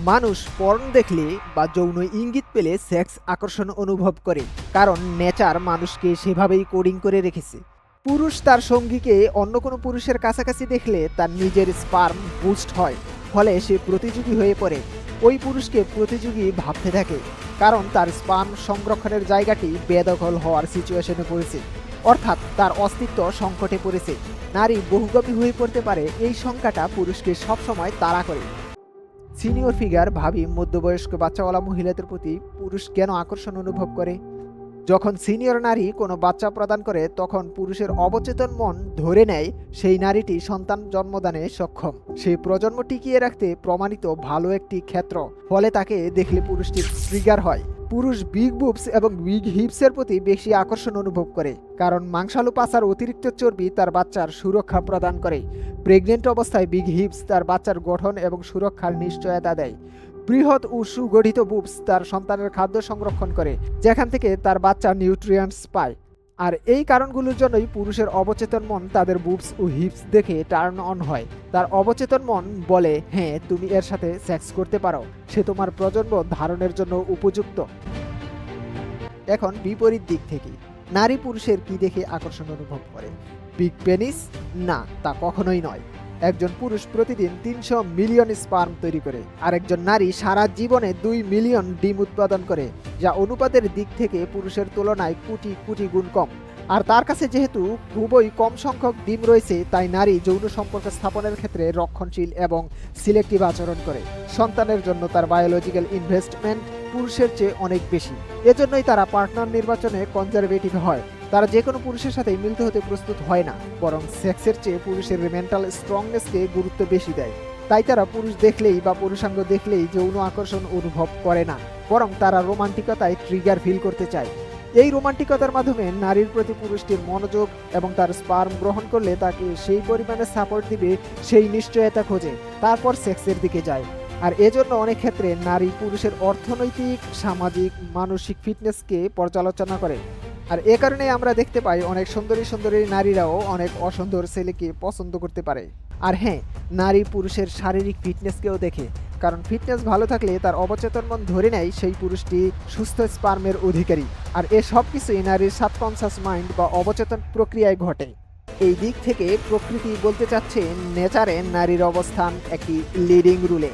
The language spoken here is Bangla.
মানুষ পর্ন দেখলে বা যৌন ইঙ্গিত পেলে সেক্স আকর্ষণ অনুভব করে, কারণ নেচার মানুষকে সেভাবেই কোডিং করে রেখেছে। পুরুষ তার সঙ্গীকে অন্য কোনো পুরুষের কাছাকাছি দেখলে তার নিজের স্পার্ম বুস্ট হয়, ফলে সে প্রতিযোগী হয়ে পড়ে। ওই পুরুষকে প্রতিযোগী ভাবতে থাকে, কারণ তার স্পার্ম সংরক্ষণের জায়গাটি বেদখল হওয়ার সিচুয়েশনে পড়েছে, অর্থাৎ তার অস্তিত্ব সংকটে পড়েছে। নারী বহুগামী হয়ে পড়তে পারে, এই সংখ্যাটা পুরুষকে সবসময় তাড়া করে। সিনিয়র ফিগার ভাবি মধ্যবয়স্ক বাচ্চাওয়ালা মহিলাদের প্রতি পুরুষ কেন আকর্ষণ অনুভব করে। যখন সিনিয়র নারী কোনো বাচ্চা প্রদান করে, তখন পুরুষের অবচেতন মন ধরে নেয় সেই নারীটি সন্তান জন্মদানে সক্ষম। সেই প্রজন্ম টিকিয়ে রাখতে প্রমাণিত ভালো একটি ক্ষেত্র, ফলে তাকে দেখলে পুরুষটির ট্রিগার হয়। পুরুষ বিগ বুবস এবং বিগ হিপসের প্রতি বেশি আকর্ষণ অনুভব করে, কারণ মাংসালু পাছার অতিরিক্ত চর্বি তার বাচ্চার সুরক্ষা প্রদান করে। প্রেগনেন্ট অবস্থায় বিগ হিপস তার বাচ্চার গঠন এবং সুরক্ষার নিশ্চয়তা দেয়। বৃহৎ ও সুগঠিত বুবস তার সন্তানের খাদ্য সংরক্ষণ করে, যেখান থেকে তার বাচ্চা নিউট্রিয়েন্টস পায়। আর এই কারণগুলোর জন্যই পুরুষের অবচেতন মন তাদের বুবস ও হিপস দেখে টার্ন অন হয়। তার অবচেতন মন বলে, হ্যাঁ, তুমি এর সাথে সেক্স করতে পারো, সে তোমার প্রজন্ম ধারণের জন্য উপযুক্ত। এখন বিপরীত দিক থেকে নারী পুরুষের কি দেখে আকর্ষণ অনুভব করে? Big penis? না, তা কখনোই নয়। একজন পুরুষ প্রতিদিন ৩০০ মিলিয়ন স্পার্ম তৈরি করে, আর একজন নারী সারা জীবনে ২ মিলিয়ন ডিম উৎপাদন করে, যা অনুপাতের দিক থেকে পুরুষের তুলনায় কোটি কোটি গুণ কম। আর তার কাছে যেহেতু খুবই কম সংখ্যক ডিম রয়েছে, তাই নারী যৌন সম্পর্ক স্থাপনের ক্ষেত্রে রক্ষণশীল এবং সিলেক্টিভ আচরণ করে। সন্তানের জন্য তার বায়োলজিক্যাল ইনভেস্টমেন্ট পুরুষের চেয়ে অনেক বেশি। এজন্যই তারা পার্টনার নির্বাচনে কনজারভেটিভ হয়। তারা যে কোনো পুরুষের সাথে মিলতে হতে প্রস্তুত হয় না, বরং সেক্সের চেয়ে পুরুষের মেন্টাল স্ট্রংনেসকে গুরুত্ব বেশি দেয়। তাই তারা পুরুষ দেখলেই বা পুরুষাঙ্গ দেখলেই যৌন আকর্ষণ অনুভব করে না, বরং তারা রোমান্টিকতায় ট্রিগার ফিল করতে চায়। এই রোমান্টিকতার মাধ্যমে নারীর প্রতি পুরুষটির মনোযোগ এবং তার স্পার্ম গ্রহণ করলে তাকে সেই পরিমাণে সাপোর্ট দিবে, সেই নিশ্চয়তা খোঁজে, তারপর সেক্সের দিকে যায়। আর এজন্য অনেক ক্ষেত্রে নারী পুরুষের অর্থনৈতিক, সামাজিক, মানসিক ফিটনেসকে পর্যালোচনা করে। আর এ কারণে আমরা দেখতে পাই অনেক সুন্দরী সুন্দরী নারীরাও অনেক অসুন্দর ছেলেকে পছন্দ করতে পারে। আর হ্যাঁ, নারী পুরুষের শারীরিক ফিটনেসকেও দেখে, কারণ ফিটনেস ভালো থাকলে তার অবচেতন মন ধরে নেয় সেই পুরুষটি সুস্থ স্পার্মের অধিকারী। আর এ সব কিছুই নারীর সাবকনসাস মাইন্ড বা অবচেতন প্রক্রিয়ায় ঘটে। এই দিক থেকে প্রকৃতি বলতে চাচ্ছে নেচারে নারীর অবস্থান একটি লিডিং রুলে।